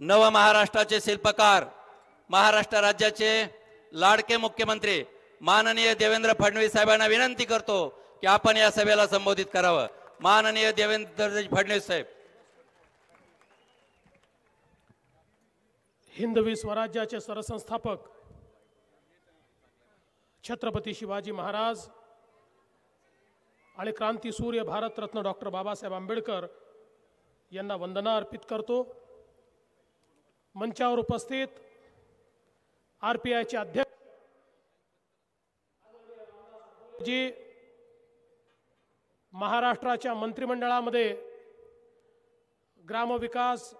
नव महाराष्ट्राचे शिल्पकार, महाराष्ट्र राज्याचे लाडके मुख्यमंत्री माननीय देवेंद्र फडणवीस साहेबांना विनंती करतो की आपण या सभेला संबोधित करावं। माननीय देवेंद्र फडणवीस साहेब। हिंदवी स्वराज्याचे सरसंस्थापक छत्रपती शिवाजी महाराज आणि क्रांतीसूर्य भारतरत्न डॉक्टर बाबासाहेब आंबेडकर यांना वंदना अर्पित करतो। मंचावर उपस्थित आरपीआयचे अध्यक्ष जी महाराष्ट्राच्या मंत्रिमंडळामध्ये ग्रामविकास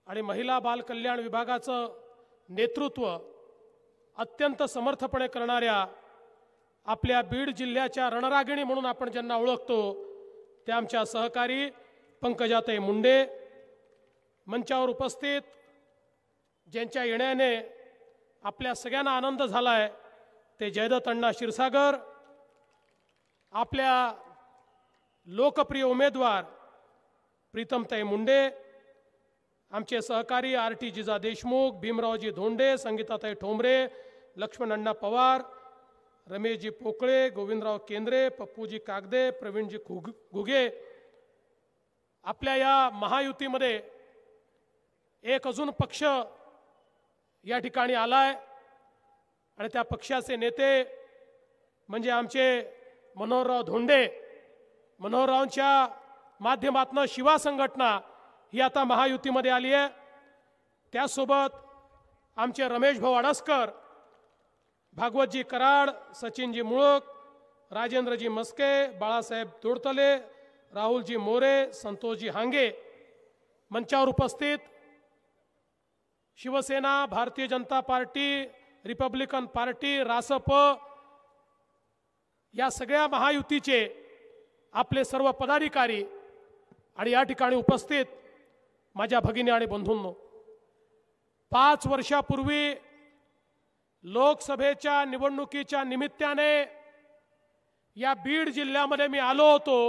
आणि महिला बाल कल्याण विभागाचं नेतृत्व अत्यंत समर्थपणे करणाऱ्या आपल्या बीड जिल्ह्याच्या रणरागिणी म्हणून आपण ज्यांना ओळखतो ते आमच्या सहकारी पंकजाताई मुंडे, मंचावर उपस्थित ज्यांच्या येण्याने आपल्या सगळ्यांना आनंद झालाय ते जयदत्त अण्णा क्षीरसागर, आपल्या लोकप्रिय उमेदवार प्रीतमताई मुंडे, आमचे सहकारी आरटी जिजा देशमुख, भीमरावजी धोंडे, संगीताताई ठोंबरे, लक्ष्मण अण्णा पवार, रमेशजी पोकळे, गोविंदराव केंद्रे, पप्पूजी कागदे, प्रवीणजी घुगे। आपल्या या महायुतीमध्ये एक अजून पक्ष या ठिकाणी आलाय आणि त्या पक्षाचे नेते म्हणजे आमचे मनोहरराव धोंडे। मनोहररावांच्या माध्यमातून शिवा संघटना ही आता महायुतीमध्ये आली आहे। त्यासोबत आमचे रमेश भाऊ अडसकर, भागवतजी कराड, सचिनजी मुळक, राजेंद्रजी मस्के, बाळासाहेब तोडतले, राहुलजी मोरे, संतोषजी हांगे। मंचावर उपस्थित Shiv Sena, Bharatiya Janata party, Republican party, Rasap या सगळ्या महायुतीचे आपले सर्व पदाधिकारी आणि या ठिकाणी उपस्थित माझ्या भगिनी आणि बंधूंनो, 5 वर्षापूर्वी लोकसभेच्या निवडणुकीच्या निमित्ताने या बीड जिल्ह्यामध्ये मी आलो होतो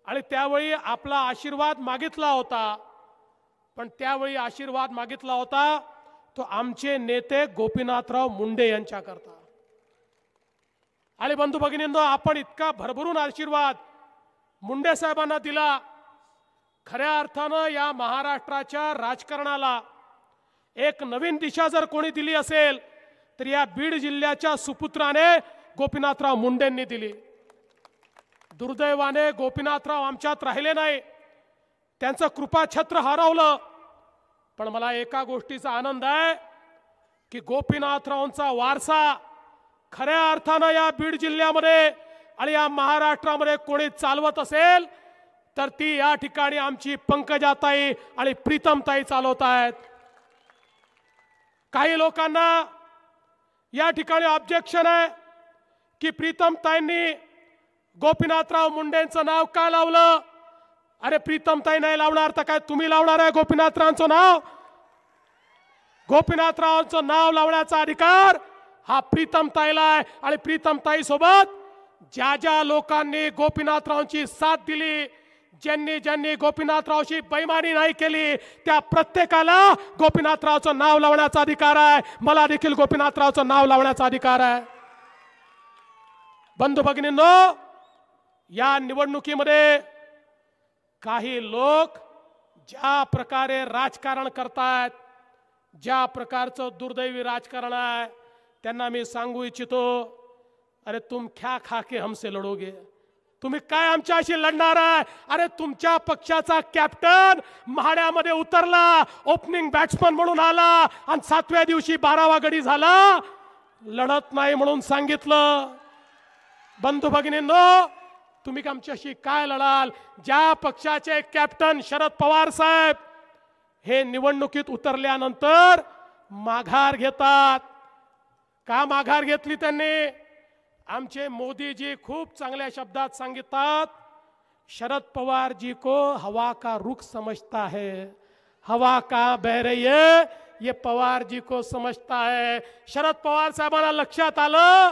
आणि त्यावेळी आपला आशीर्वाद मागितला होता। पण त्यावेळी आशीर्वाद मागितला होता तो आमचे नेते गोपीनाथराव मुंडे यांच्याकरता। आणि बंधू भगिनींनो, आपण इतका भरभरून आशीर्वाद मुंडे साहेबांना दिला, खऱ्या अर्थानं या महाराष्ट्राच्या राजकारणाला एक नवीन दिशा जर कोणी दिली असेल तर या बीड जिल्ह्याच्या सुपुत्राने गोपीनाथराव मुंडेंनी दिली। दुर्दैवाने गोपीनाथराव आमच्यात राहिले नाही, त्यांचं कृपाछत्र हरवलं। पण मला एका गोष्टीचा आनंद आहे की गोपीनाथरावांचा वारसा खऱ्या अर्थानं या बीड जिल्ह्यामध्ये आणि या महाराष्ट्रामध्ये कोणी चालवत असेल तर ती या ठिकाणी आमची पंकजाताई आणि प्रीतमताई चालवत आहेत। काही लोकांना या ठिकाणी ऑब्जेक्शन आहे की प्रीतमताईंनी गोपीनाथराव मुंडेंचं नाव का लावलं? अरे प्रीतमताई नाही लावणार तर काय तुम्ही लावणार आहे गोपीनाथरावांचं नाव? गोपीनाथरावांचं नाव लावण्याचा अधिकार हा प्रीतमताईला आहे। आणि प्रीतमताई सोबत ज्या ज्या लोकांनी गोपीनाथरावांची साथ दिली, ज्यांनी ज्यांनी गोपीनाथरावशी बेईमानी नाही केली, त्या प्रत्येकाला गोपीनाथरावचं नाव लावण्याचा अधिकार आहे। मला देखील गोपीनाथरावचं नाव लावण्याचा अधिकार आहे। बंधू भगिनींनो, या निवडणुकीमध्ये काही लोक ज्या प्रकारे राजकारण करतात, ज्या प्रकारचं दुर्दैवी राजकारण आहे, त्यांना मी सांगू इच्छितो, अरे तुम क्या खा के हमसे लढोगे? तुम्ही काय आमच्याशी लढणार आहे? अरे तुमच्या पक्षाचा कॅप्टन म्हाड्यामध्ये उतरला, ओपनिंग बॅट्समन म्हणून आला आणि 7व्या दिवशी 12वा गडी झाला, लढत नाही म्हणून सांगितलं। बंधू भगिनींनो, तुम्ही आमच्याशी काय लढाल? ज्या पक्षाचे कॅप्टन शरद पवार साहेब हे निवडणुकीत उतरल्यानंतर माघार घेतात। का माघार घेतली त्यांनी? आमचे मोदीजी खूप चांगल्या शब्दात सांगिततात, शरद पवार जी को हवा का रुख समझता है, हवा का बह रही है ये पवार जी को समझता है। शरद पवार साहेबांना लक्षात आलं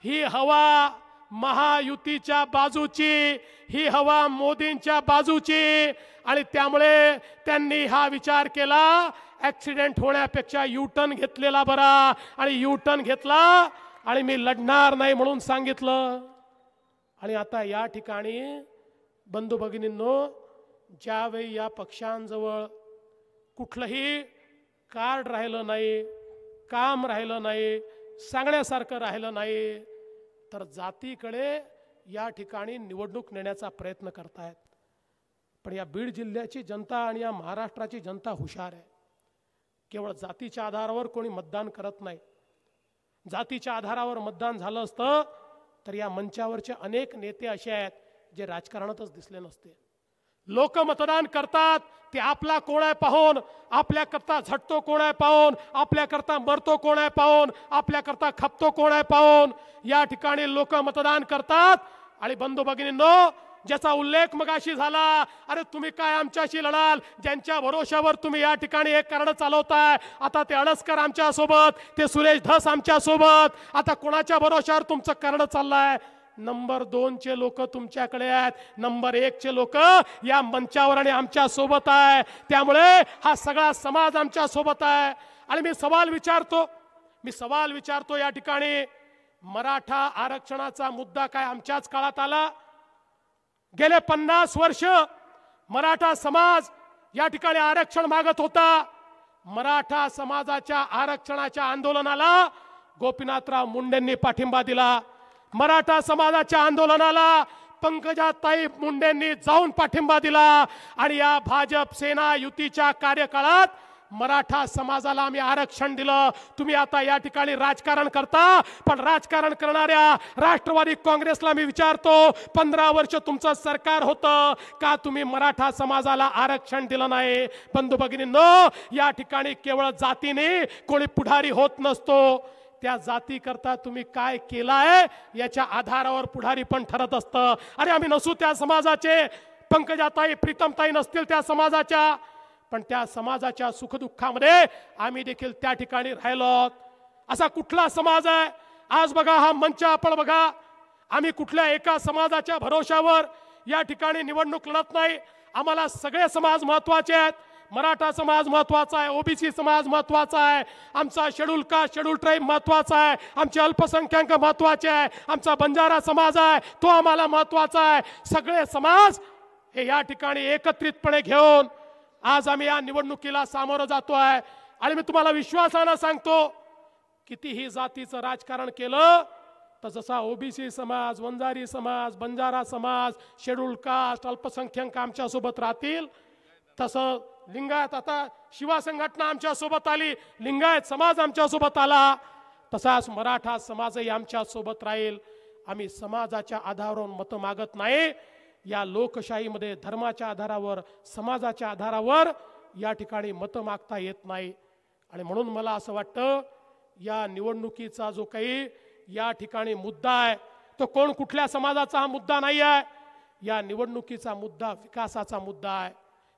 ही हवा महायुतीच्या बाजूची, ही हवा मोदींच्या बाजूची आणि त्यामुळे त्यांनी हा विचार केला ऍक्सिडेंट होण्यापेक्षा युटर्न घेतलेला बरा आणि युटर्न घेतला आणि मी लढणार नाही म्हणून सांगितलं. आणि आता या ठिकाणी बंधू भगिनींनो, ज्यावेळी या पक्षांजवळ कुठलंही कार्ड राहिलं नाही, काम राहिलं नाही, सांगण्यासारखं राहिलं नाही, तर जातीकडे या ठिकाणी निवडणूक नेण्याचा प्रयत्न करतायत. पण या बीड जिल्ह्याची जनता आणि या महाराष्ट्राची जनता हुशार आहे. केवळ जातीच्या आधारावर कोणी मतदान करत नाही. जातीच्या आधारावर मतदान झालं असतं तर या मंचावरचे अनेक नेते असे आहेत जे राजकारणातच दिसले नसते. लोक मतदान करतात ते आपला कोण आहे पाहून, आपल्याकरता झटतो कोण आहे पाहून, आपल्याकरता मरतो कोण आहे पाहून, आपल्याकरता खपतो कोण आहे पाहून या ठिकाणी लोक मतदान करतात. आणि बंधू भगिनींनो, ज्याचा उल्लेख मगाशी झाला, अरे तुम्ही काय आमच्याशी लढाल, ज्यांच्या भरोशावर तुम्ही या ठिकाणी एक कारण चालवताय. आता ते अडसकर आमच्या सोबत, ते सुरेश धस आमच्या सोबत, आता कोणाच्या भरोशावर तुमचं कारण चाललंय? नंबर 2 चे लोक तुमच्याकडे आहेत, नंबर 1 चे लोक या मंचावर आणि आमच्या सोबत आहे. त्यामुळे हा सगळा समाज आमच्या सोबत आहे. आणि मी सवाल विचारतो या ठिकाणी, मराठा आरक्षणाचा मुद्दा काय आमच्याच काळात आला? गेले 50 वर्ष मराठा समाज या ठिकाणी आरक्षण मागत होता. मराठा समाजाच्या आरक्षणाच्या आंदोलनाला गोपीनाथराव मुंडेंनी पाठिंबा दिला. मराठा समाजाच्या आंदोलनाला पंकजाताई मुंडेंनी जाऊन पाठिंबा दिला. आणि या भाजप सेना युतीच्या कार्यकाळात मराठा समाजाला आम्ही आरक्षण दिलं. तुम्ही आता या ठिकाणी राजकारण करता, पण राजकारण करणाऱ्या राष्ट्रवादी काँग्रेसला मी विचारतो, 15 वर्ष तुमचं सरकार होतं, का तुम्ही मराठा समाजाला आरक्षण दिलं नाही? बंधू भगिनींनो, या ठिकाणी केवळ जातीने कोणी पुढारी होत नसतो, त्या जाती करता तुम्ही काय केलाय याच्या आधारावर पुढारी पण ठरत असतं. अरे आम्ही नसू त्या समाजाचे, पंकजाताई प्रीतमताई नसतील त्या समाजाच्या, पण त्या समाजाच्या सुखदुःखामध्ये आम्ही देखील त्या ठिकाणी राहिलो. असा कुठला समाज आहे? आज बघा हा मंच आपण बघा, आम्ही कुठल्या एका समाजाच्या भरोशावर या ठिकाणी निवडणूक लढत नाही. आम्हाला सगळे समाज महत्वाचे आहेत. मराठा समाज महत्वाचा आहे, ओबीसी समाज महत्वाचा आहे, आमचा शेड्यूल कास्ट शेड्यूल ट्राईब महत्वाचा आहे, आमचे अल्पसंख्याक महत्वाचे आहे, आमचा बंजारा समाज आहे तो आम्हाला महत्वाचा आहे. सगळे समाज हे या ठिकाणी एकत्रितपणे घेऊन आज आम्ही या निवडणुकीला सामोरं जातोय. आणि मी तुम्हाला विश्वासानं सांगतो, कितीही जातीचं राजकारण केलं तर जसा ओबीसी समाज, वंजारी समाज, बंजारा समाज, शेड्यूल कास्ट, अल्पसंख्याक आमच्या सोबत राहतील, तसं लिंगायत, आता शिवा संघटना आमच्या सोबत आली, लिंगायत समाज आमच्या सोबत आला, तसाच मराठा समाजही आमच्या सोबत राहील. आम्ही समाजाच्या आधारावर मत मागत नाही. या लोकशाहीमध्ये धर्माच्या आधारावर, समाजाच्या आधारावर या ठिकाणी मत मागता येत नाही. आणि म्हणून मला असं वाटतं, या निवडणुकीचा जो काही या ठिकाणी मुद्दा आहे तो कोण कुठल्या समाजाचा हा मुद्दा नाही आहे. या निवडणुकीचा मुद्दा विकासाचा मुद्दा आहे.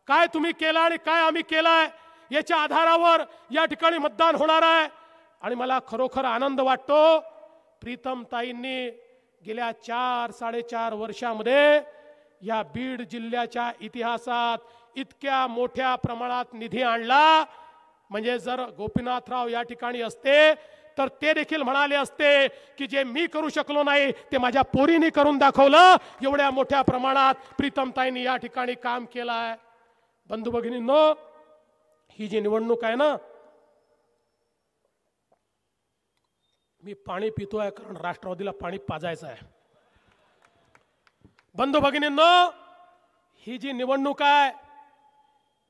काय तुम्ही केलं आणि काय आम्ही केलंय याच्या आधारावर या ठिकाणी मतदान होणार आहे. आणि मला खरोखर आनंद वाटतो, प्रीतमताईंनी गेल्या 4-4.5 वर्षामध्ये या बीड जिल्ह्याच्या इतिहासात इतक्या मोठ्या प्रमाणात निधी आणला. म्हणजे जर गोपीनाथराव या ठिकाणी असते तर ते देखील म्हणाले असते की जे मी करू शकलो नाही ते माझ्या पोरीने करून दाखवलं. एवढ्या मोठ्या प्रमाणात प्रीतमताईंनी या ठिकाणी काम केलं आहे. बंधू भगिनींनो, ही जी निवडणूक आहे ना, मी पाणी पितोय कारण राष्ट्रवादीला पाणी पाजायचं आहे. बंधू भगिनींनो, ही जी निवडणूक आहे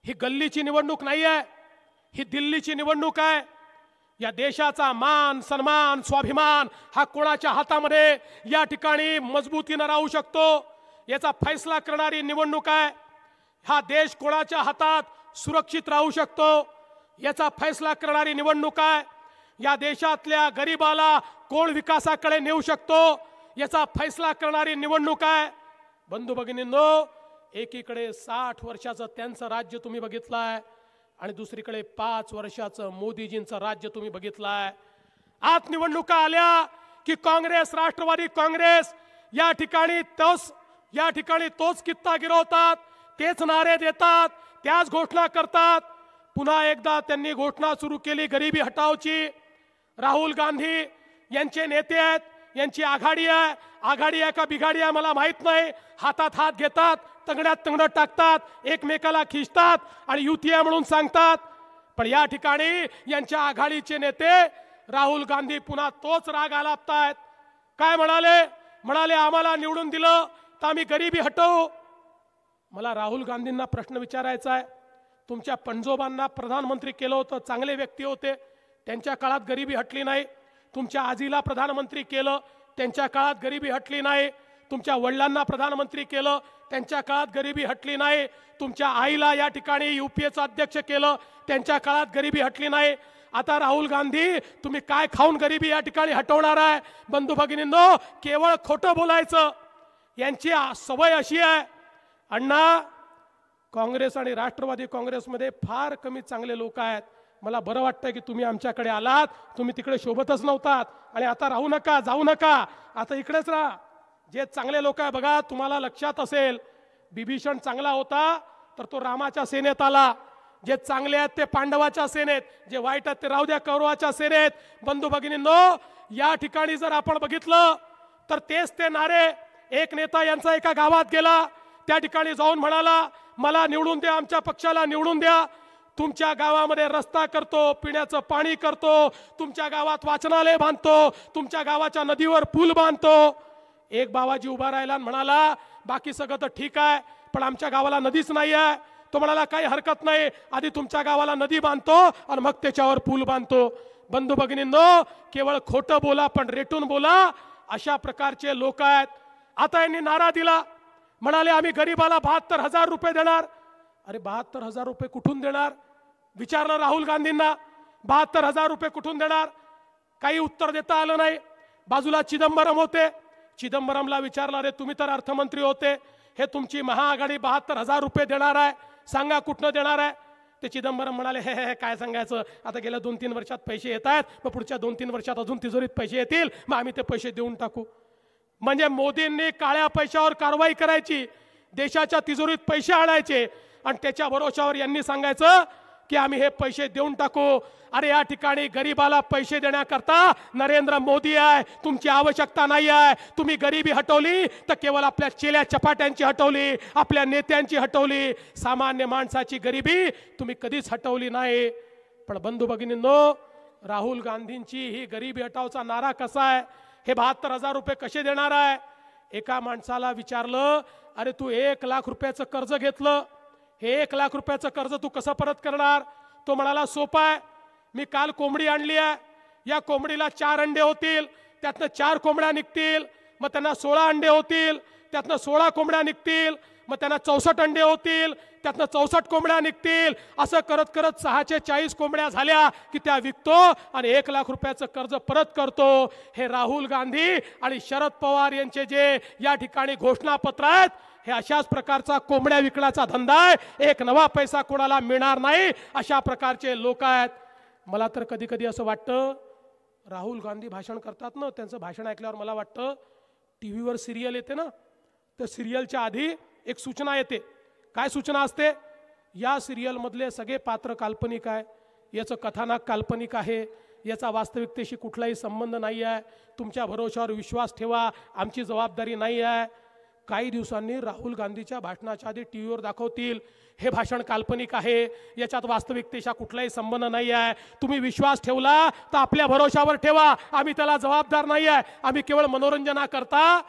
ही गल्लीची निवडणूक नाही आहे, ही दिल्लीची निवडणूक आहे. या देशाचा मान सन्मान स्वाभिमान हा कोणाच्या हातामध्ये या ठिकाणी मजबूतीने राहू शकतो याचा फैसला करणारी निवडणूक आहे. हा देश कोणाच्या हातात सुरक्षित राहू शकतो याचा फैसला करणारी निवडणूक आहे. या देशातल्या गरीबाला कोण विकासाकडे नेऊ शकतो याचा फैसला करणारी निवडणूक आहे. बंधू भगिनींनो, एकीकडे 60 वर्षाचं त्यांचं राज्य तुम्ही बघितलंय आणि दुसरीकडे 5 वर्षाचं मोदीजींचं राज्य तुम्ही बघितलंय. आत निवडणुका आल्या की काँग्रेस, राष्ट्रवादी काँग्रेस या ठिकाणी तोच कित्ता गिरवतात. तेच नारे देतात, त्याच घोषणा करतात. पुन्हा एकदा त्यांनी घोषणा सुरू केली गरिबी हटावची. राहुल गांधी यांचे नेते आहेत, यांची आघाडी आहे. आघाडी आहे का बिघाडी आहे मला माहित नाही. हातात हात घेतात, तंगड्यात तंगड टाकतात, एकमेकाला खिचतात आणि युती आहे म्हणून सांगतात. पण या ठिकाणी यांच्या आघाडीचे नेते राहुल गांधी पुन्हा तोच राग आलापतायत. काय म्हणाले आम्हाला निवडून दिलं तर आम्ही गरिबी हटवू. मला राहुल गांधींना प्रश्न विचारायचा आहे. तुमच्या पणजोबांना प्रधानमंत्री केलं होतं, चांगले व्यक्ती होते, त्यांच्या काळात गरिबी हटली नाही. तुमच्या आजीला प्रधानमंत्री केलं, त्यांच्या काळात गरिबी हटली नाही. तुमच्या वडिलांना प्रधानमंत्री केलं, त्यांच्या काळात गरिबी हटली नाही. तुमच्या आईला या ठिकाणी युपीएचं अध्यक्ष केलं, त्यांच्या काळात गरिबी हटली नाही. आता राहुल गांधी तुम्ही काय खाऊन गरिबी या ठिकाणी हटवणार आहे? बंधू भगिनींनो, केवळ खोटं बोलायचं यांची सवय अशी आहे. अण्णा, काँग्रेस आणि राष्ट्रवादी काँग्रेसमध्ये फार कमी चांगले लोक आहेत. मला बरं वाटतं की तुम्ही आमच्याकडे आलात. तुम्ही तिकडे शोभतच नव्हतात आणि आता राहू नका, जाऊ नका, आता इकडेच राहा. जे चांगले लोक आहे बघा, तुम्हाला लक्षात असेल बिभीषण चांगला होता तर तो रामाच्या सेनेत आला. जे चांगले आहेत ते पांडवाच्या सेनेत, जे वाईट आहेत ते राहू द्या कौरवाच्या सेनेत. बंधू भगिनींनो, या ठिकाणी जर आपण बघितलं तर तेच ते नारे. एक नेता यांचा एका गावात गेला, त्या ठिकाणी जाऊन म्हणाला मला निवडून द्या, आमच्या पक्षाला निवडून द्या. तुमच्या गावामध्ये रस्ता करतो, पिण्याचं पाणी करतो, तुमच्या गावात वाचनालय बांधतो, तुमच्या गावाच्या नदीवर पूल बांधतो. एक बाबाजी उभा राहिला आणि म्हणाला बाकी सगळं तर ठीक आहे, पण आमच्या गावाला नदीच नाही आहे. तो म्हणाला काही हरकत नाही, आधी तुमच्या गावाला नदी बांधतो आणि मग त्याच्यावर पूल बांधतो. बंधू भगिनींनो, केवळ खोटं बोला पण रेटून बोला, अशा प्रकारचे लोक आहेत. आता यांनी नारा दिला, म्हणाले आम्ही गरीबाला 72,000 रुपये देणार. अरे 72,000 रुपये कुठून देणार विचारलं राहुल गांधींना. 72,000 रुपये कुठून देणार? काही उत्तर देता आलं नाही. बाजूला चिदंबरम होते. चिदंबरमला विचारलं अरे तुम्ही तर अर्थमंत्री होते, हे तुमची महाआघाडी 72,000 रुपये देणार आहे, सांगा कुठनं देणार आहे? ते चिदंबरम म्हणाले हे हे काय सांगायचं, आता गेल्या 2-3 वर्षात पैसे येत आहेत, मग पुढच्या 2-3 वर्षात अजून तिजोरीत पैसे येतील, मग आम्ही ते पैसे देऊन टाकू. म्हणजे मोदींनी काळ्या पैशावर कारवाई करायची, देशाच्या तिजोरीत पैसे आणायचे आणि त्याच्या भरोशावर यांनी सांगायचं की आम्ही हे पैसे देऊन टाकू. अरे या ठिकाणी गरीबाला पैसे देण्याकरता नरेंद्र मोदी आहे, तुमची आवश्यकता नाही आहे. तुम्ही गरिबी हटवली तर केवळ आपल्या चेल्या चपाट्यांची हटवली, आपल्या नेत्यांची हटवली. सामान्य माणसाची गरिबी तुम्ही कधीच हटवली नाही. पण बंधू भगिनींनो, राहुल गांधींची ही गरिबी हटावचा नारा कसा आहे, हे 72,000 रुपये कसे देणार आहे? एका माणसाला विचारलं अरे तू 1 लाख रुपयाचं कर्ज घेतलं, हे 1 लाख रुपयाचं कर्ज तू कसं परत करणार? तो म्हणाला सोपा आहे, मी काल कोंबडी आणली आहे, या कोंबडीला 4 अंडे होतील, त्यातनं 4 कोंबड्या निघतील, मग त्यांना 16 अंडे होतील, त्यातनं 16 कोंबड्या निघतील, मग त्यांना 64 अंडे होतील, त्यातनं 64 कोंबड्या निघतील. असं करत करत 640 कोंबड्या झाल्या की त्या विकतो आणि 1 लाख रुपयाचं कर्ज परत करतो. हे राहुल गांधी आणि शरद पवार यांचे जे या ठिकाणी घोषणापत्र आहेत, हे अशाच प्रकारचा कोंबड्या विकण्याचा धंदा आहे. एक नवा पैसा कोणाला मिळणार नाही, अशा प्रकारचे लोक आहेत. मला तर कधी कधी असं वाटतं, राहुल गांधी भाषण करतात ना, त्यांचं भाषण ऐकल्यावर मला वाटतं टीव्हीवर सिरियल येते ना, तर सिरियलच्या आधी एक सूचना येते. काय सूचना असते? या सिरियलमधले सगळे पात्र काल्पनिक आहे, याचं कथानक काल्पनिक आहे, याचा वास्तविकतेशी कुठलाही संबंध नाही आहे, तुमच्या भरोशावर विश्वास ठेवा, आमची जबाबदारी नाही आहे. काही दिवसांनी राहुल गांधीच्या भाषणाच्या आधी टीव्हीवर दाखवतील हे भाषण काल्पनिक आहे, याच्यात वास्तविकतेचा कुठलाही संबंध नाही आहे, तुम्ही विश्वास ठेवला तर आपल्या भरोशावर ठेवा, आम्ही त्याला जबाबदार नाही आहे, आम्ही केवळ मनोरंजनाकरता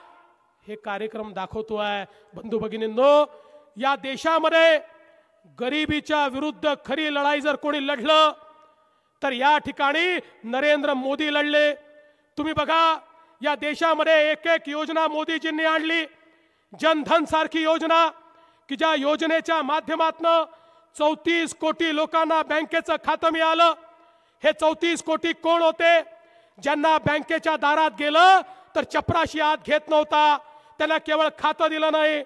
हे कार्यक्रम दाखवतो आहे. बंधू भगिनींनो, या देशामध्ये गरिबीच्या विरुद्ध खरी लढाई जर कोणी लढलं तर या ठिकाणी नरेंद्र मोदी लढले. तुम्ही बघा, या देशामध्ये एक एक योजना मोदीजींनी आणली. जनधन सारखी योजना की ज्या योजनेच्या माध्यमातून 34 कोटी लोकांना बँकेचं खातं मिळालं. हे 34 कोटी कोण होते? ज्यांना बँकेच्या दारात गेलं तर चपराशी आत घेत नव्हता, त्यांना केवळ खातं दिलं नाही.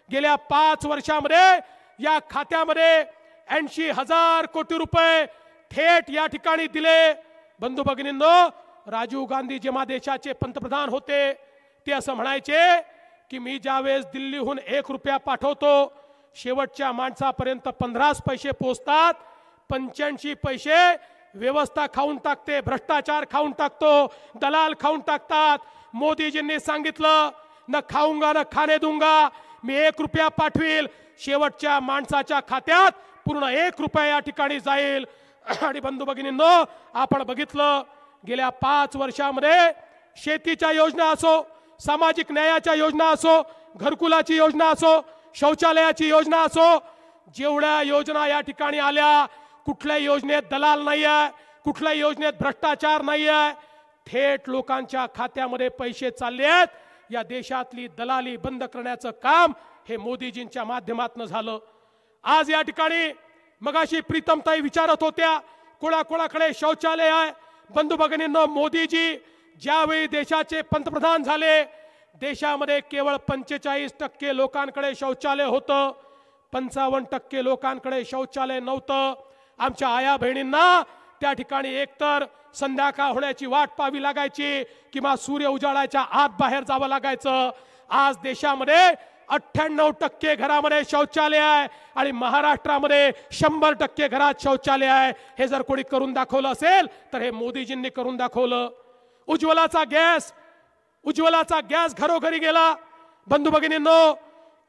गेल्या 5 वर्षामध्ये या खात्यामध्ये 80,000 कोटी रुपये थेट या ठिकाणी दिले. बंधू भगिनींनो, राजीव गांधी जेव्हा देशाचे पंतप्रधान होते ते असं म्हणायचे की मी ज्यावेळेस दिल्लीहून 1 रुपया पाठवतो शेवटच्या माणसापर्यंत 15 पैसे पोहोचतात, 85 पैसे व्यवस्था खाऊन टाकते, भ्रष्टाचार खाऊन टाकतो, दलाल खाऊन टाकतात. मोदीजींनी सांगितलं न खाऊंगा न खाने दूंगा, मी 1 रुपया पाठवील, शेवटच्या माणसाच्या खात्यात पूर्ण 1 रुपया या ठिकाणी जाईल. आणि बंधू भगिनींनो, आपण बघितलं गेल्या 5 वर्षामध्ये शेतीच्या योजना असो, सामाजिक न्यायाच्या योजना असो, घरकुलाची योजना असो, शौचालयाची योजना असो, जेवढ्या योजना या ठिकाणी आल्या, कुठल्याही योजनेत दलाल नाही आहे, कुठल्याही योजनेत भ्रष्टाचार नाही आहे. थेट लोकांच्या खात्यामध्ये पैसे चालले आहेत. या देशातली दलाली बंद करण्याचं काम हे मोदीजींच्या माध्यमातून झालं. आज या ठिकाणी मगाशी प्रीतमताई विचारत होत्या कोणाकोणाकडे शौचालय आहे. बंधू भगिनींनो, मोदीजी ज्यावेळी देशाचे पंतप्रधान झाले, देशामध्ये केवळ 45% लोकांकडे शौचालय होतं, 55% लोकांकडे शौचालय नव्हतं. आमच्या आया बहिणींना त्या ठिकाणी एकतर संध्याकाळ होण्याची वाट पाहावी लागायची किंवा सूर्य उजाडाच्या आत बाहेर जावं लागायचं. आज देशामध्ये 98% घरामध्ये शौचालय आहे आणि महाराष्ट्रामध्ये 100% घरात शौचालय आहे. हे जर कोणी करून दाखवलं असेल तर हे मोदीजींनी करून दाखवलं. उज्ज्वलाचा गॅस घरोघरी गेला. बंधू भगिनींनो,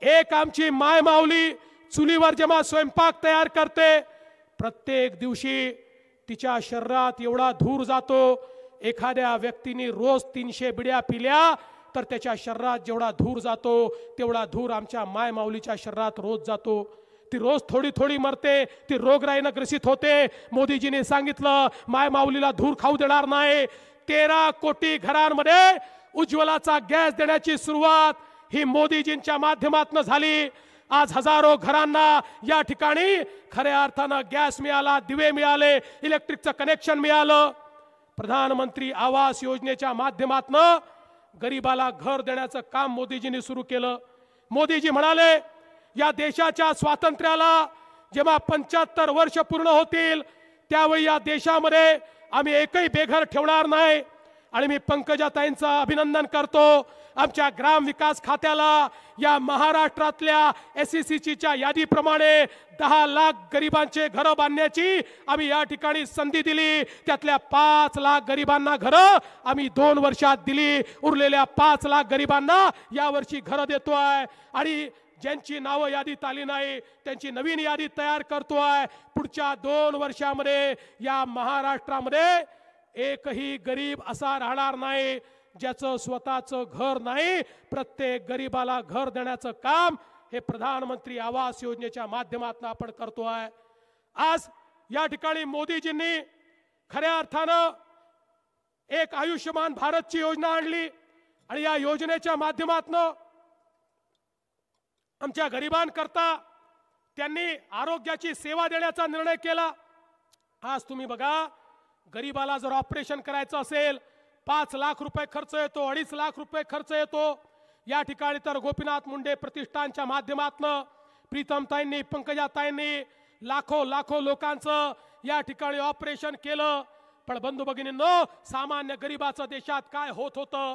एक आमची माय माऊली चुलीवर जेव्हा स्वयंपाक तयार करते, प्रत्येक दिवशी तिच्या शरीरात एवढा धूर जातो. एखाद्या व्यक्तीने रोज 300 बिड्या पिल्या तर त्याच्या शरीरात जेवढा धूर जातो तेवढा धूर आमच्या माय माऊलीच्या शरीरात रोज जातो. ती रोज थोडी थोडी मरते, ती रोगराईनं ग्रसित होते. मोदीजीने सांगितलं माय माऊलीला धूर खाऊ देणार नाही. 13 कोटी घरांमध्ये उज्ज्वलाचा गॅस देण्याची सुरुवात ही मोदीजींच्या माध्यमातून झाली. आज हजारो घरांना या ठिकाणी खऱ्या अर्थानं गॅस मिळाला, दिवे मिळाले, इलेक्ट्रिकचं कनेक्शन मिळालं. प्रधानमंत्री आवास योजनेच्या माध्यमातून गरीबाला घर देण्याचं काम मोदीजींनी सुरू केलं. मोदीजी म्हणाले या देशाच्या स्वातंत्र्याला जेव्हा 75 वर्ष पूर्ण होतील त्यावेळी या देशामध्ये आम्ही एकही बेघर ठेवणार नाही. आणि मी पंकजाताईंचं अभिनंदन करतो. आमच्या ग्राम विकास खात्याला या महाराष्ट्रातल्या SECच्या यादीप्रमाणे 10 लाख गरिबांचे घरं बांधण्याची आम्ही या ठिकाणी संधी दिली. त्यातल्या 5 लाख गरिबांना घरं आम्ही 2 वर्षात दिली. उरलेल्या 5 लाख गरिबांना यावर्षी घरं देतोय. आणि ज्यांची नावं यादीत आली नाही त्यांची नवीन यादी तयार करतोय. पुढच्या 2 वर्षामध्ये या महाराष्ट्रामध्ये एकही गरीब असा राहणार नाही ज्याचं स्वतःचं घर नाही. प्रत्येक गरीबाला घर देण्याचं काम हे प्रधानमंत्री आवास योजनेच्या माध्यमातून आपण करतोय. आज या ठिकाणी मोदीजींनी खऱ्या अर्थानं एक आयुष्यमान भारतची योजना आणली आणि या योजनेच्या माध्यमातून आमच्या गरिबांकरता त्यांनी आरोग्याची सेवा देण्याचा निर्णय केला. आज तुम्ही बघा, गरीबाला जर ऑपरेशन करायचं असेल 5 लाख रुपये खर्च येतो, 2.5 लाख रुपये खर्च येतो. या ठिकाणी तर गोपीनाथ मुंडे प्रतिष्ठानच्या माध्यमातून प्रीतमताईंनी, पंकजाताईंनी लाखो लोकांचं या ठिकाणी ऑपरेशन केलं. पण बंधू भगिनींनो, सामान्य गरीबाचं देशात काय होत होतं?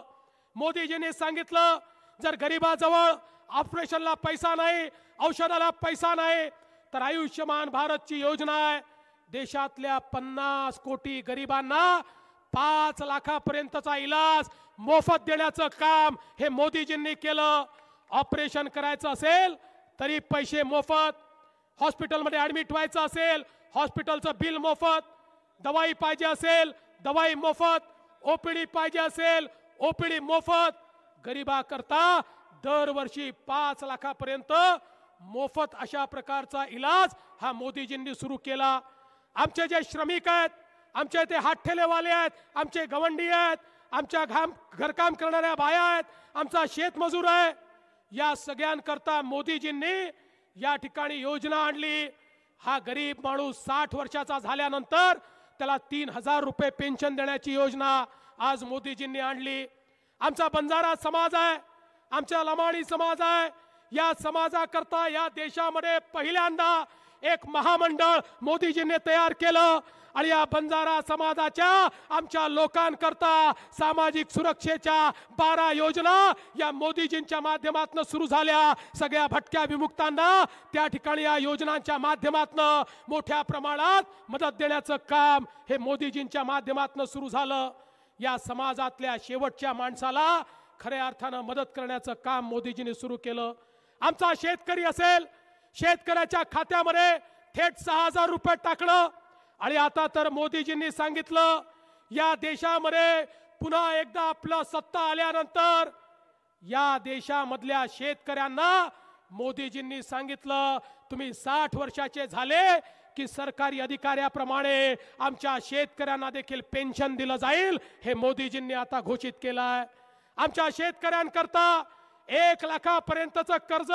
मोदीजींनी सांगितलं जर गरीबाजवळ ऑपरेशनला पैसा नाही, औषधाला पैसा नाही, तर आयुष्यमान भारतची योजना आहे. देशातल्या 50 कोटी गरिबांना 5 लाखापर्यंतचा इलाज मोफत देण्याचं काम हे मोदीजींनी केलं. ऑपरेशन करायचं असेल तरी पैसे मोफत, हॉस्पिटलमध्ये ऍडमिट व्हायचं असेल हॉस्पिटलचं बिल मोफत, दवाई पाहिजे असेल दवाई मोफत, OPD पाहिजे असेल OPD मोफत. गरिबाकरता दरवर्षी 5 लाखापर्यंत मोफत अशा प्रकारचा इलाज हा मोदीजींनी सुरू केला. आमचे जे श्रमिक आहेत, आमच्या इथे हातठेलेवाले आहेत, आमचे गवंडी आहेत, आमच्या घरकाम करणाऱ्या बाया आहेत, आमचा शेतमजूर आहे, या सगळ्यांकरता मोदीजींनी या ठिकाणी योजना आणली. हा गरीब माणूस 60 वर्षाचा झाल्यानंतर त्याला 3000 रुपये पेन्शन देण्याची योजना आज मोदीजींनी आणली. आमचा बंजारा समाज आहे, आमचा लमाणी समाज आहे, या समाजाकरता या देशामध्ये पहिल्यांदा एक महामंडळ मोदीजींनी तयार केलं आणि या बंजारा समाजाच्या आमच्या लोकांकरता सामाजिक सुरक्षेच्या 12 योजना या मोदीजींच्या माध्यमातून सुरू झाल्या। सगळ्या भटक्या विमुक्तांना त्या ठिकाणी या योजनांच्या माध्यमातून मोठ्या प्रमाणात मदत देण्याचं काम हे मोदीजींच्या माध्यमातून सुरू झालं। या समाजातल्या शेवटच्या माणसाला खऱ्या अर्थानं मदत करण्याचं काम मोदीजींनी सुरू केलं। आमचा शेतकरी असेल, शेतकऱ्याच्या खात्यामध्ये थेट 6000 रुपये टाकलं आणि आता तर मोदीजींनी सांगितलं या देशामध्ये पुन्हा एकदा आपलं सत्ता आल्यानंतर या देशामधल्या शेतकऱ्यांना मोदीजींनी सांगितलं तुम्ही 60 वर्षाचे झाले की सरकारी अधिकाऱ्याप्रमाणे आमच्या शेतकऱ्यांना देखील पेन्शन दिलं जाईल, हे मोदीजींनी आता घोषित केलं आहे। आमच्या शेतकऱ्यांकरता 1 लाखापर्यंतचं कर्ज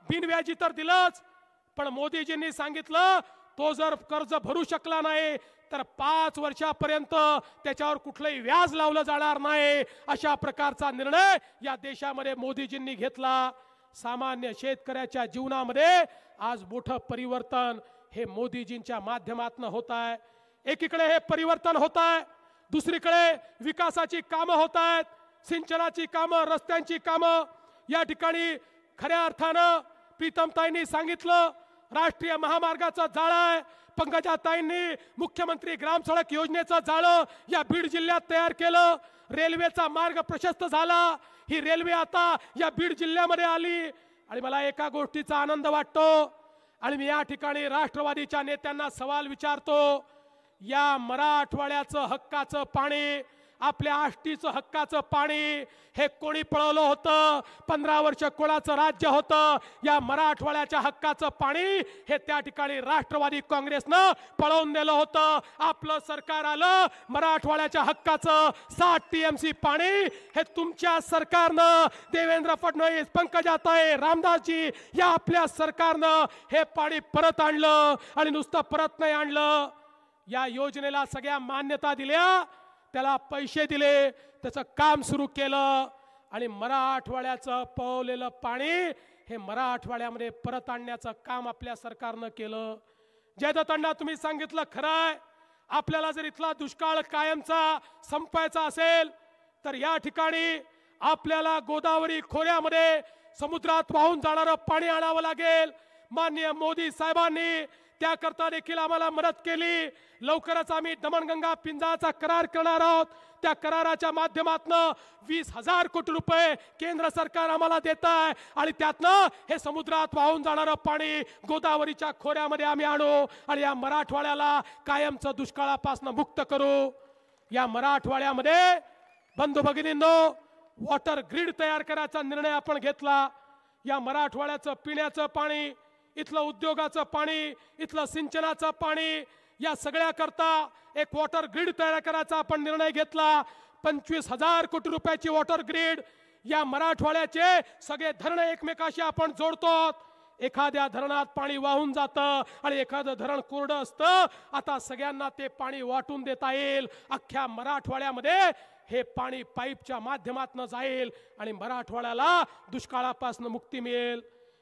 बिनव्याजी तर दिलंच, पण मोदीजींनी सांगितलं तो जर कर्ज भरू शकला नाही तर 5 वर्षापर्यंत त्याच्यावर कुठलंही व्याज लावलं जाणार नाही, अशा प्रकारचा निर्णय या देशामध्ये मोदीजींनी घेतला। सामान्य शेतकऱ्याच्या जीवनामध्ये आज मोठं परिवर्तन हे मोदीजींच्या माध्यमातून होत आहे। एकीकडे हे परिवर्तन होत आहे, दुसरीकडे विकासाची कामं होत आहेत, सिंचनाची कामं, रस्त्यांची कामं। या ठिकाणी खऱ्या अर्थानं प्रीतमताईंनी सांगितलं राष्ट्रीय महामार्गाचं जाळं आहे, पंकजाताईंनी मुख्यमंत्री ग्राम सडक योजनेचं जाळं या बीड जिल्ह्यात तयार केलं, रेल्वेचा मार्ग प्रशस्त झाला, ही रेल्वे आता या बीड जिल्ह्यामध्ये आली। आणि मला एका गोष्टीचा आनंद वाटतो आणि मी या ठिकाणी राष्ट्रवादीच्या नेत्यांना सवाल विचारतो, या मराठवाड्याचं हक्काचं पाणी, आपल्या आष्टीचं हक्काचं पाणी हे कोणी पळवलं होतं? 15 वर्ष कोणाचं राज्य होतं? या मराठवाड्याच्या हक्काचं पाणी हे त्या ठिकाणी राष्ट्रवादी काँग्रेसनं पळवून नेलं होतं। आपलं सरकार आलं, मराठवाड्याच्या हक्काचं 60 TMC पाणी हे तुमच्या सरकारनं, देवेंद्र फडणवीस, पंकजाताई, रामदासजी या आपल्या सरकारनं हे पाणी परत आणलं आणि नुसतं परत नाही आणलं, या योजनेला सगळ्या मान्यता दिल्या, त्याला पैसे दिले, त्याचं काम सुरू केलं आणि मराठवाड्याचं पळवलेलं पाणी हे मराठवाड्यामध्ये परत आणण्याचं काम आपल्या सरकारनं केलं। जयदत्तांना तुम्ही सांगितलं खरं आहे, आपल्याला जर इथला दुष्काळ कायमचा संपायचा असेल तर या ठिकाणी आपल्याला गोदावरी खोऱ्यामध्ये समुद्रात वाहून जाणारं पाणी आणावं लागेल। माननीय मोदी साहेबांनी त्याकरता देखील आम्हाला मदत केली। लवकरच आम्ही दमणगंगा पिंजाळचा करार करणार आहोत, त्या कराराच्या माध्यमातून 20,000 कोटी रुपये केंद्र सरकार आम्हाला देत आहे आणि त्यातनं हे समुद्रात वाहून जाणारं पाणी गोदावरीच्या खोऱ्यामध्ये आम्ही आणू आणि या मराठवाड्याला कायमचं दुष्काळापासून मुक्त करू। या मराठवाड्यामध्ये बंधू भगिनींनो वॉटर ग्रीड तयार करायचा निर्णय आपण घेतला। या मराठवाड्याचं पिण्याचं पाणी, इथलं उद्योगाचं पाणी, इथलं सिंचनाचं पाणी, या सगळ्या करता एक वॉटर ग्रीड तयार करायचा आपण निर्णय घेतला। 25,000 कोटी रुपयाची वॉटर ग्रीड, या मराठवाड्याचे सगळे धरण एकमेकाशी आपण जोडतो। एखाद्या धरणात पाणी वाहून जातं आणि एखादं धरण कोरडं असतं, आता सगळ्यांना ते पाणी वाटून देता येईल। अख्ख्या मराठवाड्यामध्ये हे पाणी पाईपच्या माध्यमातून जाईल आणि मराठवाड्याला दुष्काळापासून मुक्ती मिळेल।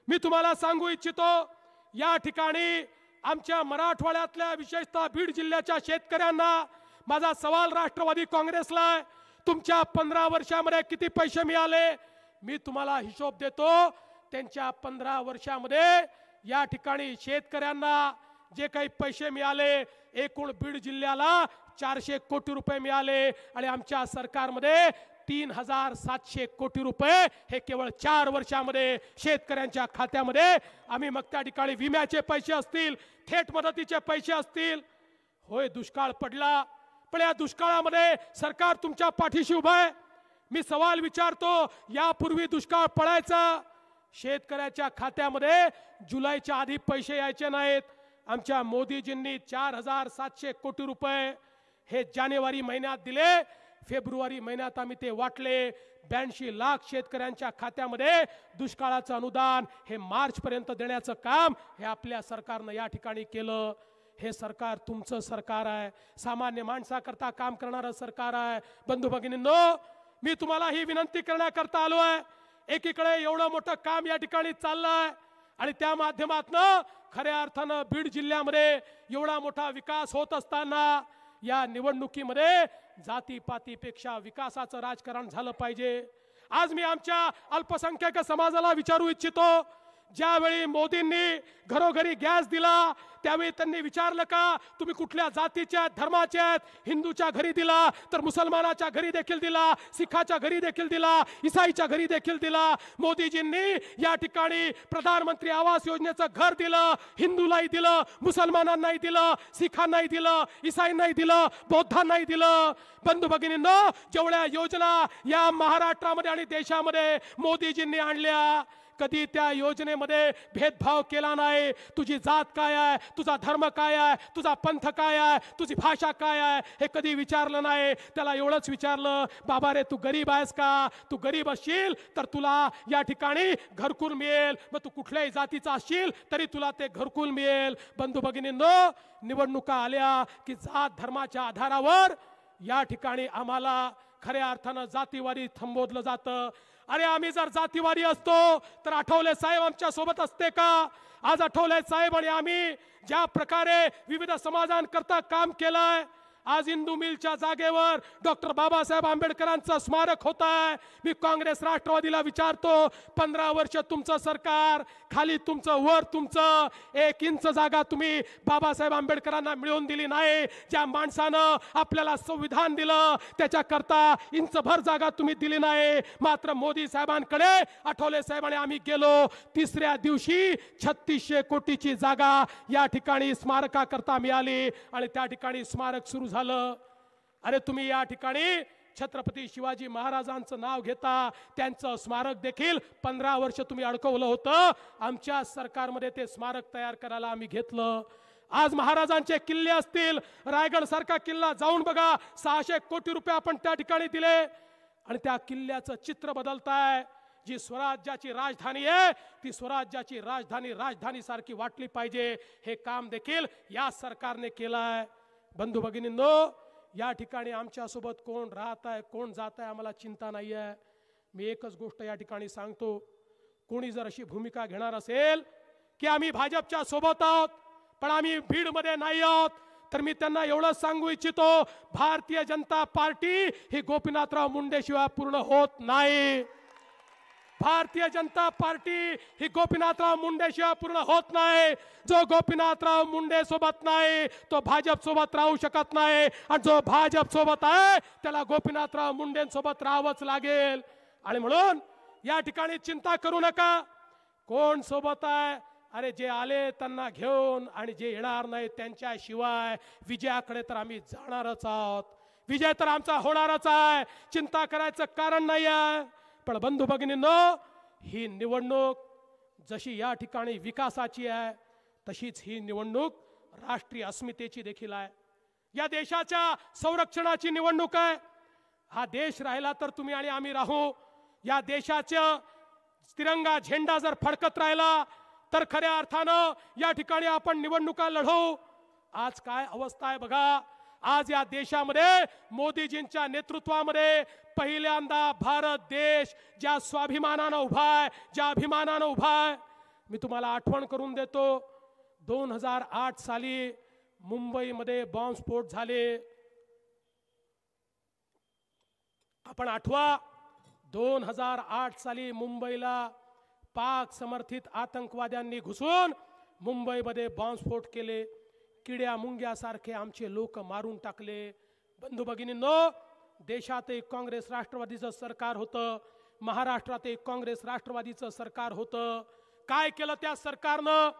मी तुम्हाला सांगू इच्छितो, या ठिकाणी आमच्या मराठवाड्यातल्या विशेषतः बीड जिल्ह्याच्या शेतकऱ्यांना माझा सवाल राष्ट्रवादी काँग्रेसला आहे, तुमच्या 15 वर्षामध्ये किती पैसे मिळाले? मी तुम्हाला हिशोब देतो। त्यांच्या 15 वर्षामध्ये या ठिकाणी शेतकऱ्यांना जे काही पैसे मिळाले, एकूण बीड जिल्ह्याला 400 कोटी रुपये मिळाले आणि आमच्या सरकारमध्ये 3,700 कोटी रुपये हे केवळ 4 वर्षामध्ये शेतकऱ्यांच्या खात्यामध्ये आम्ही, मग त्या ठिकाणी विम्याचे पैसे असतील, थेट मदतीचे पैसे असतील। होय दुष्काळ पडला, पण या दुष्काळामध्ये सरकार तुमच्या पाठीशी उभं आहे। मी सवाल विचारतो, यापूर्वी दुष्काळ पडायचा, शेतकऱ्याच्या खात्यामध्ये जुलैच्या आधी पैसे यायचे नाहीत, आमच्या मोदीजींनी 4,700 कोटी रुपये हे जानेवारी महिन्यात दिले, फेब्रुवारी महिन्यात आम्ही ते वाटले। 82 लाख शेतकऱ्यांच्या खात्यामध्ये दुष्काळाचं अनुदान हे मार्च पर्यंत देण्याचं काम हे आपल्या सरकारनं या ठिकाणी केलं। हे सरकार तुमचं सरकार आहे, सामान्य माणसाकरता काम करणारं सरकार आहे। बंधू भगिनींनो, मी तुम्हाला ही विनंती करण्याकरता आलो आहे, एकीकडे एवढं मोठं काम या ठिकाणी चाललंय आणि त्या माध्यमातून खऱ्या अर्थानं बीड जिल्ह्यामध्ये एवढा मोठा विकास होत असताना या निवडणुकीमध्ये जातीपातीपेक्षा विकासाचं राजकारण झालं पाहिजे। आज मी आमच्या अल्पसंख्याक समाजाला विचारू इच्छितो, ज्यावेळी मोदींनी घरोघरी गॅस दिला त्यावेळी त्यांनी विचारलं का तुम्ही कुठल्या जातीच्या धर्माचे आहेत? हिंदूच्या घरी दिला तर मुसलमानाच्या घरी देखील दिला, सिखाच्या घरी देखील दिला, ईसाईच्या घरी देखील दिला। मोदीजींनी या ठिकाणी प्रधानमंत्री आवास योजनेचं घर दिलं, हिंदूलाही दिलं, मुसलमानांनाही दिलं, सिखांनाही दिलं, ईसाईंनाही दिलं, बौद्धांनाही दिलं। बंधू भगिनींनो, जेवढ्या योजना या महाराष्ट्रामध्ये आणि देशामध्ये मोदीजींनी आणल्या, कधी त्या योजनेमध्ये भेदभाव केला नाही। तुझी जात काय आहे, तुझा धर्म काय आहे, तुझा पंथ काय आहे, तुझी भाषा काय आहे हे कधी विचारलं नाही। त्याला एवढंच विचारलं, बाबा रे तू गरीब आहेस का? तू गरीब असशील तर तुला या ठिकाणी घरकुल मिळेल, मग तू कुठल्याही जातीचा असशील तरी तुला ते घरकुल मिळेल। बंधू भगिनींनो, निवडणुका आल्या की जात धर्माच्या आधारावर या ठिकाणी आम्हाला खऱ्या अर्थानं जातीवादी संबोधलं जातं। अरे आम्ही जर जातीवादी असतो तर आठवले साहेब आमच्या सोबत असते का? आज आठवले साहेब आणि आम्ही ज्या प्रकारे विविध समाजांकरता काम केलंय, आज इंदू मिलच्या जागेवर डॉक्टर बाबासाहेब आंबेडकरांचं स्मारक होत आहे। मी काँग्रेस राष्ट्रवादीला विचारतो, 15 वर्ष तुमचं सरकार, खाली तुमचं वर तुमचं, 1 इंच जागा तुम्ही बाबासाहेब आंबेडकरांना मिळवून दिली नाही। ज्या माणसानं आपल्याला संविधान दिलं त्याच्याकरता इंचभर जागा तुम्ही दिली नाही। मात्र मोदी साहेबांकडे आठवले साहेबांनी आम्ही गेलो, 3ऱ्या दिवशी 3600 कोटीची जागा या ठिकाणी स्मारकाकरता मिळाली आणि त्या ठिकाणी स्मारक सुरू झालं। अरे तुम्ही या ठिकाणी छत्रपती शिवाजी महाराजांचं नाव घेता, त्यांचं स्मारक देखील 15 वर्ष तुम्ही अडकवलं होतं। आमच्या सरकारमध्ये ते स्मारक तयार करायला आम्ही घेतलं। आज महाराजांचे किल्ले असतील, रायगड सारखा किल्ला जाऊन बघा, 600 कोटी रुपये आपण त्या ठिकाणी दिले आणि त्या किल्ल्याचं चित्र बदलताय। जी स्वराज्याची राजधानी आहे ती स्वराज्याची राजधानी राजधानी सारखी वाटली पाहिजे, हे काम देखील या सरकारने केलंय। बंधू भगिनींनो, या ठिकाणी आमच्या सोबत कोण राहत आहे कोण जात आहे आम्हाला चिंता नाही आहे। मी एकच गोष्ट या ठिकाणी सांगतो, कोणी जर अशी भूमिका घेणार असेल की आम्ही भाजपच्या सोबत आहोत पण आम्ही बीडमध्ये नाही आहोत, तर मी त्यांना एवढंच सांगू इच्छितो, भारतीय जनता पार्टी ही गोपीनाथराव मुंडे शिवाय पूर्ण होत नाही। भारतीय जनता पार्टी ही गोपीनाथराव मुंडे शिवाय पूर्ण होत नाही। जो गोपीनाथराव मुंडे सोबत नाही तो भाजप सोबत राहू शकत नाही, आणि जो भाजप सोबत आहे त्याला गोपीनाथराव मुंडे सोबत राहावंच लागेल। आणि म्हणून या ठिकाणी चिंता करू नका, कोण सोबत आहे, अरे जे आले त्यांना घेऊन आणि जे येणार नाही त्यांच्याशिवाय विजयाकडे तर आम्ही जाणारच आहोत। विजय तर आमचा होणारच आहे, चिंता करायचं कारण नाही आहे। पण बंधू भगिनींनो, ही निवडणूक जशी या ठिकाणी विकासाची आहे तशीच ही निवडणूक राष्ट्रीय अस्मितेची देखील आहे। या देशाच्या संरक्षणाची निवडणूक आहे। हा देश राहिला तर तुम्ही आणि आम्ही राहू। या देशाचा तिरंगा झेंडा जर फडकत राहिला तर खऱ्या अर्थानं या ठिकाणी आपण निवडणुका लढवू। आज काय अवस्था आहे बघा, आज या देशामध्ये मोदीजींच्या नेतृत्वामध्ये पहिल्यांदा भारत देश ज्या स्वाभिमानानं उभा आहे, ज्या अभिमानानं उभा आहे। मी तुम्हाला आठवण करून देतो, 2008 साली मुंबईमध्ये बॉम्बस्फोट झाले। आपण आठवा, 2008 साली मुंबईला पाक समर्थित आतंकवाद्यांनी घुसून मुंबईमध्ये बॉम्बस्फोट केले, किड्या मुंग्यासारखे आमचे लोक मारून टाकले। बंधू भगिनींनो, देशात एक काँग्रेस राष्ट्रवादीचं सरकार होतं, महाराष्ट्रात एक काँग्रेस राष्ट्रवादीचं सरकार होतं। काय केलं त्या सरकारनं?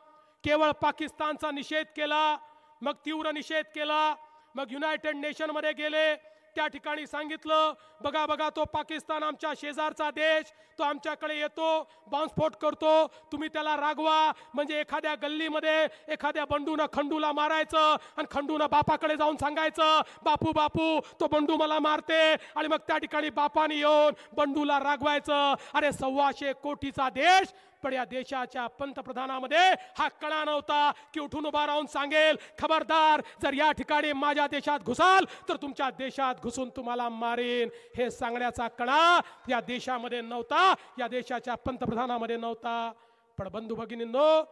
केवळ पाकिस्तानचा निषेध केला, मग तीव्र निषेध केला, मग युनायटेड नेशन मध्ये गेले, त्या ठिकाणी सांगितलं बघा बघा तो पाकिस्तान आमच्या शेजारचा देश, तो आमच्याकडे येतो, बॉम्बस्फोट करतो, तुम्ही त्याला रागवा। म्हणजे एखाद्या गल्लीमध्ये एखाद्या बंडूनं खंडूला मारायचं आणि खंडूनं बापाकडे जाऊन सांगायचं बापू बापू तो बंडू मला मारते, आणि मग त्या ठिकाणी बापाने येऊन बंडूला रागवायचं। अरे 125 कोटीचा देश, पण या देशाच्या पंतप्रधानामध्ये हा कणा नव्हता की उठून उभा राहून सांगेल खबरदार जर या ठिकाणी माझ्या देशात घुसाल तर तुमच्या देशात घुसून तुम्हाला मारेन। हे सांगण्याचा कणा या देशामध्ये नव्हता, या देशाच्या पंतप्रधानामध्ये नव्हता। पण बंधू भगिनींनो,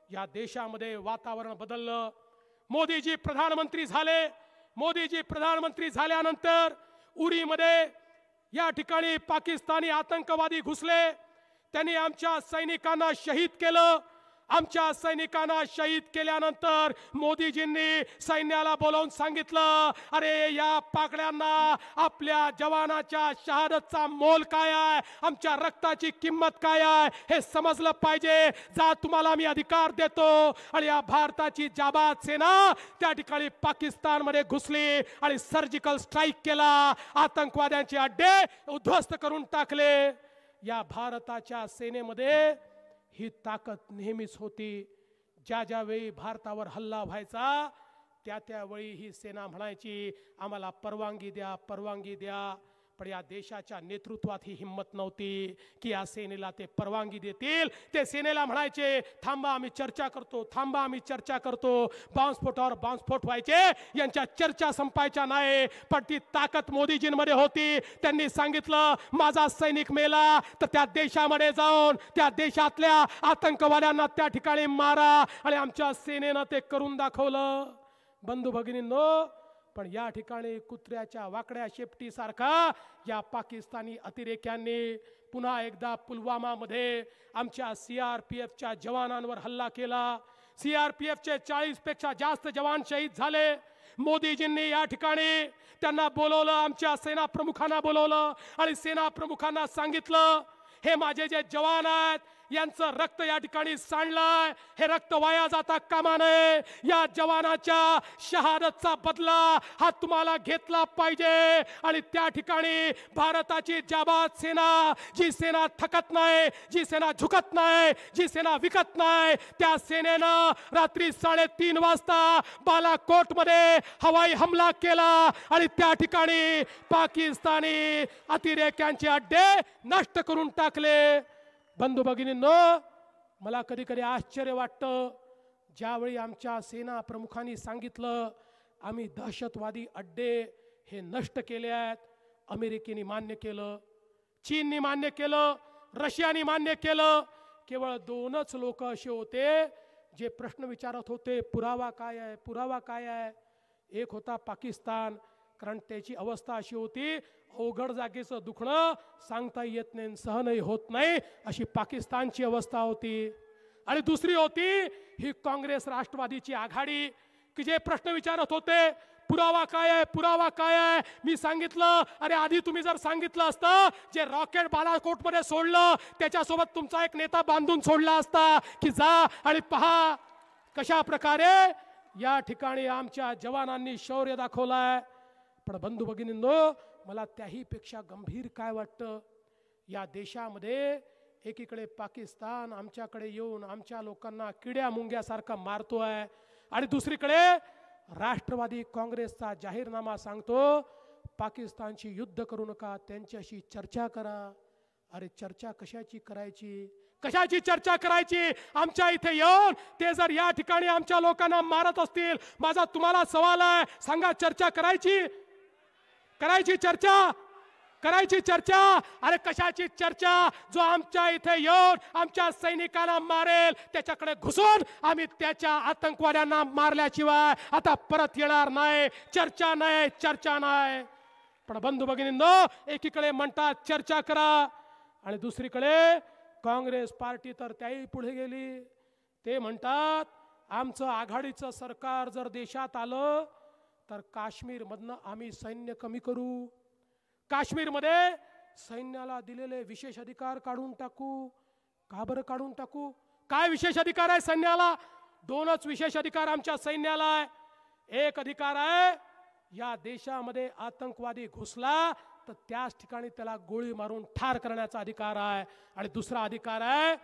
या देशामध्ये वातावरण बदललं. मोदीजी प्रधानमंत्री झाले. मोदीजी प्रधानमंत्री झाल्यानंतर उरीमध्ये या ठिकाणी पाकिस्तानी आतंकवादी घुसले. त्यांनी आमच्या सैनिकांना शहीद केलं. आमच्या सैनिकांना शहीद केल्यानंतर मोदीजींनी सैन्याला बोलावून सांगितलं, अरे या पाकड्यांना आपल्या जवानाच्या शहादतचा मोल काय आहे, आमच्या रक्ताची किंमत काय आहे हे समजलं पाहिजे. जा तुम्हाला मी अधिकार देतो. आणि या भारताची जाबाज सेना त्या ठिकाणी पाकिस्तानमध्ये घुसली आणि सर्जिकल स्ट्राईक केला. आतंकवाद्यांचे अड्डे उद्ध्वस्त करून टाकले. या भारताच्या सेनेमध्ये ही ताकद नेहमीच होती. ज्या ज्या वेळी भारतावर हल्ला व्हायचा त्या त्यावेळी ही सेना म्हणायची, आम्हाला परवानगी द्या, परवानगी द्या. पण या देशाच्या नेतृत्वात ही हिंमत नव्हती की या सेनेला ते परवानगी देतील. ते सेनेला म्हणायचे, थांबा आम्ही चर्चा करतो, थांबा आम्ही चर्चा करतो. बॉम्बस्फोटावर बॉम्बस्फोट व्हायचे, यांच्या चर्चा संपायच्या नाही. पण ती ताकद मोदीजींमध्ये होती. त्यांनी सांगितलं, माझा सैनिक मेला तर त्या देशामध्ये जाऊन त्या देशातल्या आतंकवाद्यांना त्या ठिकाणी मारा. आणि आमच्या सेनेनं ते करून दाखवलं. बंधू भगिनींनो, पण या ठिकाणी कुत्र्याच्या वाकड्या शेपटीसारखा या पाकिस्तानी अतिरेक्यांनी पुन्हा एकदा पुलवामामध्ये आमच्या CRPFच्या जवानांवर हल्ला केला. CRPFचे 40 पेक्षा जास्त जवान शहीद झाले. मोदीजींनी या ठिकाणी त्यांना बोलवलं, आमच्या सेना प्रमुखांना बोलवलं आणि सेना प्रमुखांना सांगितलं, हे माझे जे जवान आहेत यांचं रक्त या ठिकाणी सांडलंय, हे रक्त वाया जाता कामा नये. या जवानाच्या शहादतचा बदला हा तुम्हाला घेतला पाहिजे. आणि त्या ठिकाणी भारताची जाबाज सेना, जी सेना थकत नाही, जी सेना झुकत नाही, जी सेना विकत नाही, त्या सेनेनं रात्री 3:30 वाजता बालाकोटमध्ये हवाई हमला केला आणि त्या ठिकाणी पाकिस्तानी अतिरेक्यांचे अड्डे नष्ट करून टाकले. बंधू भगिनींनो, मला कधी कधी आश्चर्य वाटतं, ज्यावेळी आमच्या सेना प्रमुखांनी सांगितलं आम्ही दहशतवादी अड्डे हे नष्ट केले आहेत, अमेरिकेने मान्य केलं, चीनने मान्य केलं, रशियाने मान्य केलं. केवळ 2च लोक असे होते जे प्रश्न विचारत होते, पुरावा काय आहे, पुरावा काय आहे. एक होता पाकिस्तान, कारण त्याची अवस्था अशी होती, अवघड जागेचं दुखणं सांगता येत नाही, सहनही होत नाही, अशी पाकिस्तानची अवस्था होती. आणि दुसरी होती ही काँग्रेस राष्ट्रवादीची आघाडी, की जे प्रश्न विचारत होते, पुरावा काय आहे, पुरावा काय आहे. मी सांगितलं, अरे आधी तुम्ही जर सांगितलं असतं, जे रॉकेट बालाकोटमध्ये सोडलं त्याच्यासोबत तुमचा एक नेता बांधून सोडला असता, की जा आणि पहा कशा प्रकारे या ठिकाणी आमच्या जवानांनी शौर्य दाखवलाय. पण बंधू भगिनींनो, मला त्याही पेक्षा गंभीर काय वाटतं, या देशामध्ये एकीकडे पाकिस्तान आमच्याकडे येऊन आमच्या लोकांना किड्या मुंग्यासारखा मारतोय आणि दुसरीकडे राष्ट्रवादी काँग्रेसचा जाहीरनामा सांगतो पाकिस्तानशी युद्ध करू नका, त्यांच्याशी चर्चा करा. अरे चर्चा कशाची करायची, कशाची चर्चा करायची. आमच्या इथे येऊन ते जर या ठिकाणी आमच्या लोकांना मारत असतील, माझा तुम्हाला सवाल आहे, सांगा चर्चा करायची, करायची चर्चा, करायची चर्चा. अरे कशाची चर्चा, जो आमच्या इथे येऊन आमच्या सैनिकांना मारेल त्याच्याकडे घुसून आम्ही त्याच्या आतंकवाद्यांना मारल्याशिवाय आता परत येणार नाही. चर्चा नाही, चर्चा नाही. पण बंधू भगिनींनो, एकीकडे म्हणतात चर्चा करा आणि दुसरीकडे काँग्रेस पार्टी तर त्याही पुढे गेली. ते म्हणतात आमचं आघाडीचं सरकार जर देशात आलं तर काश्मीरमधनं आम्ही सैन्य कमी करू, काश्मीरमध्ये सैन्याला दिलेले विशेष अधिकार काढून टाकू. का बरं काढून टाकू, काय विशेष अधिकार आहे सैन्याला? 2च विशेष अधिकार आमच्या सैन्याला आहे. एक अधिकार आहे, या देशामध्ये आतंकवादी घुसला तर त्याच ठिकाणी त्याला गोळी मारून ठार करण्याचा अधिकार आहे. आणि दुसरा अधिकार आहे,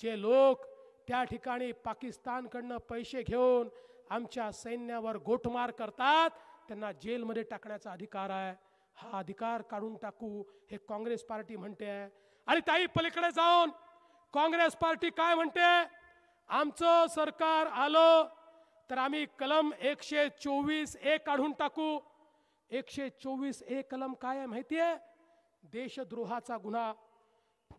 जे लोक त्या ठिकाणी पाकिस्तानकडनं पैसे घेऊन आमच्या सैन्यावर गोठमार करतात त्यांना जेलमध्ये टाकण्याचा अधिकार आहे. हा अधिकार काढून टाकू, हे काँग्रेस पार्टी म्हणते आहे. आणि त्याही पलीकडे जाऊन काँग्रेस पार्टी काय म्हणते, आमचं सरकार आलं तर आम्ही कलम 124A काढून टाकू. 124A कलम काय आहे माहिती आहे? देशद्रोहाचा गुन्हा.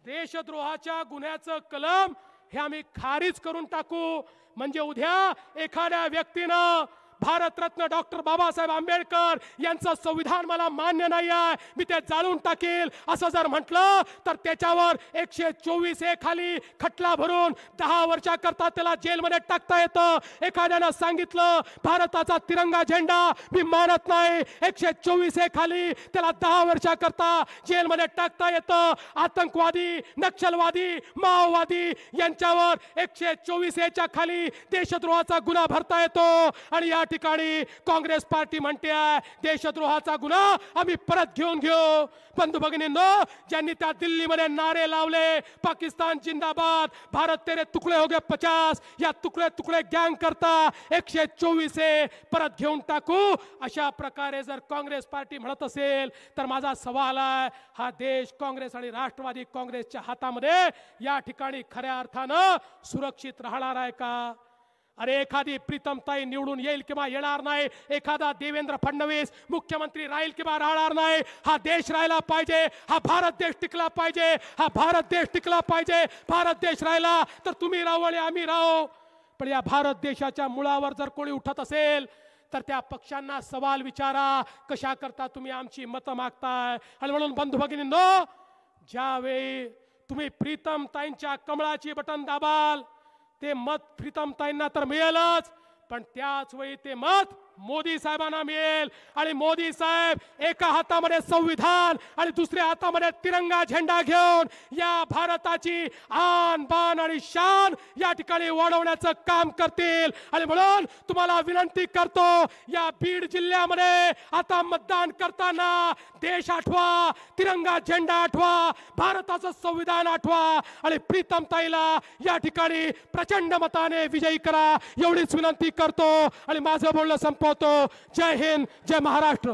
देशद्रोहाच्या गुन्ह्याचं कलम हे आम्ही खारिज करून टाकू. म्हणजे उद्या एखाद्या व्यक्तीनं भारतरत्न डॉक्टर बाबासाहेब आंबेडकर यांचं संविधान मला मान्य नाही आहे, मी ते जाळून टाकेल असं जर म्हटलं तर त्याच्यावर 124A खाली खटला भरून 10 वर्षाकरता त्याला जेलमध्ये टाकता येतं. एखाद्यानं सांगितलं भारताचा तिरंगा झेंडा मी मानत नाही, 124A खाली त्याला 10 वर्षाकरता जेलमध्ये टाकता येतं. आतंकवादी, नक्षलवादी, माओवादी यांच्यावर 124A खाली देशद्रोहाचा गुन्हा भरता येतो. आणि या ठिकाणी काँग्रेस पार्टी म्हणते देशद्रोहाचा गुन्हा आम्ही परत घेऊन घेऊ. बंधू भगिनींनो, ज्यांनी त्या दिल्लीमध्ये नारे लावले पाकिस्तान जिंदाबाद, भारत तेरे तुकडे हो गए 50, या तुकडे तुकडे गँग करता 124A परत घेऊन टाकू, अशा प्रकारे जर काँग्रेस पार्टी म्हणत असेल तर माझा सवाल आहे, हा देश काँग्रेस आणि राष्ट्रवादी काँग्रेसच्या हातामध्ये या ठिकाणी खऱ्या अर्थानं सुरक्षित राहणार आहे का? अरे एखादी प्रीतमताई निवडून येईल किंवा येणार नाही, एखादा देवेंद्र फडणवीस मुख्यमंत्री राहील किंवा राहणार नाही, हा देश राहिला पाहिजे, हा भारत देश टिकला पाहिजे, हा भारत देश टिकला पाहिजे. भारत देश राहिला तर तुम्ही राहू आणि आम्ही राहू. पण या भारत देशाच्या मुळावर जर कोणी उठत असेल तर त्या पक्षांना सवाल विचारा, कशा करता तुम्ही आमची मतं मागताय. आणि म्हणून बंधू भगिनींनो, ज्यावेळी तुम्ही प्रीतमताईंच्या कमळाची बटन दाबाल ते मत प्रीतमताईंना तर मिळेलच, पण त्याच वेळी ते मत मोदी साहेबांना मिळेल. आणि मोदी साहेब एका हातामध्ये संविधान आणि दुसऱ्या हातामध्ये तिरंगा झेंडा घेऊन या भारताची आन बान आणि शान या ठिकाणी वाढवण्याचं काम करतील. आणि म्हणून तुम्हाला विनंती करतो, या बीड जिल्ह्यामध्ये आता मतदान करताना देश आठवा, तिरंगा झेंडा आठवा, भारताचं संविधान आठवा आणि प्रीतमताईला या ठिकाणी प्रचंड मताने विजयी करा, एवढीच विनंती करतो आणि माझं बोलणं संपवतो. जय हिंद, जय महाराष्ट्र.